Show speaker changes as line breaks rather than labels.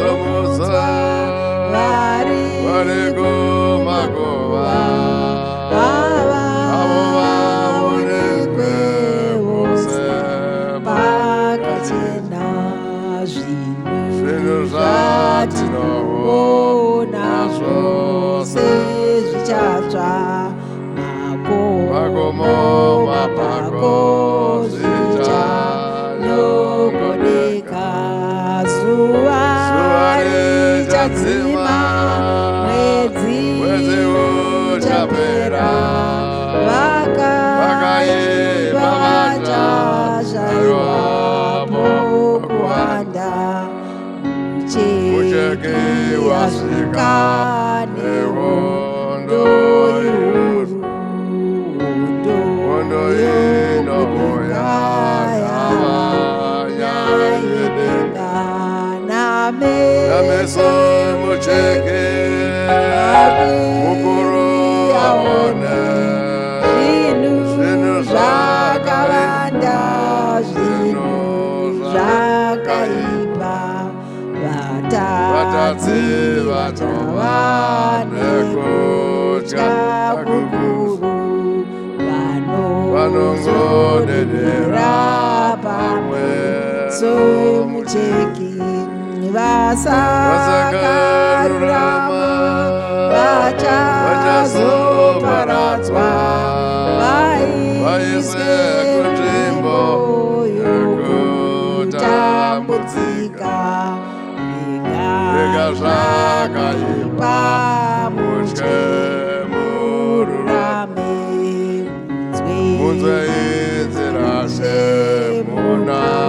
somutsa vari kumakuva avo vaonekwe vose
pakachena
zvinhu zvatinoona zvose
zvichatsva
makomo mapako
zvichanyogoneka zuva richadzima mwedzi uchapera vakaipa vachashayiwapo kuwanda mucheki wasvika nehondo ihuru inobuya yayedenga nameso mucheki mukuru aone zvinhu zvakawanda zvinhu zvakaipa vatadzi vatava nekutya kukuru vanongodedera pamwe somucheki vasakarurama vachazoparadzwa vaiswe kunzvimbo yekutambudzika rega zvakaipa mutye mururame munzwe inzira semuna